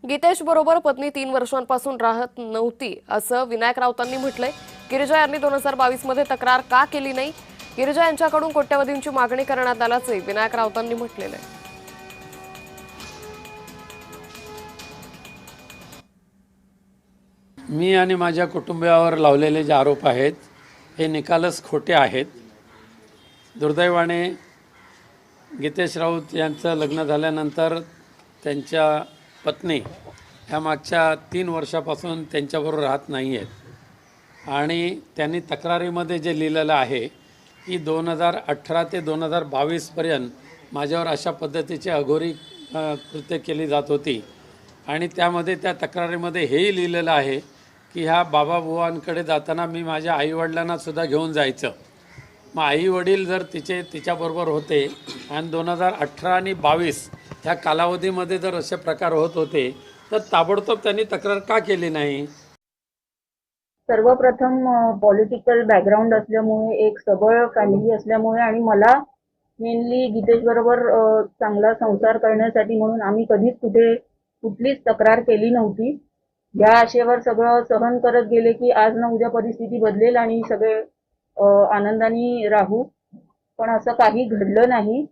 गीतेश बरोबर पत्नी 3 वर्षांपासून राहत नव्हती असं विनायक राऊतांनी म्हटलंय। गिरिजा यांनी 2022 मध्ये तक्रार का केली नाही? गिरिजा यांच्याकडून कोट्यवधींची मागणी करण्यात आल्याचे विनायक राऊतांनी म्हटलेलं आहे। मी आणि माझ्या कुटुंबियावर लावलेले जे आरोप आहेत हे निकालच खोटे आहेत। दुर्दैवाने गीतेश राऊत यांचं लग्न झाल्यानंतर त्यांच्या पत्नी ह्या मागच्या 3 वर्षापासून त्यांच्याबरोबर राहत नाही आहेत आणि त्यांनी तक्रारीमध्ये जे लिहिलेलं आहे की 2018 ते 2022पर्यंत माझ्यावर अशा पद्धतीची अघोरी कृत्य केली जात होती आणि त्यामध्ये त्या तक्रारीमध्ये हेही लिहिलेलं आहे की ह्या बाबाबुवांकडे जाताना मी माझ्या आईवडिलांना सुद्धा घेऊन जायचं। मग आईवडील जर तिच्याबरोबर होते आणि 2018 आणि 22 ह्या कालावधीमध्ये जर असे प्रकार होत होते तर ताबडतोब त्यांनी तक्रार का केली नाही? सर्वप्रथम पॉलिटिकल बॅकग्राऊंड असल्यामुळे, एक सबळ फॅमिली असल्यामुळे आणि मला मेनली गीतेश बरोबर चांगला संसार करण्यासाठी म्हणून आम्ही कधीच कुठलीच तक्रार केली नव्हती। या आशेवर सगळं सहन करत गेले की आज ना उद्या परिस्थिती बदलेल आणि सगळे आनंदाने राहू, पण असं काही घडलं नाही।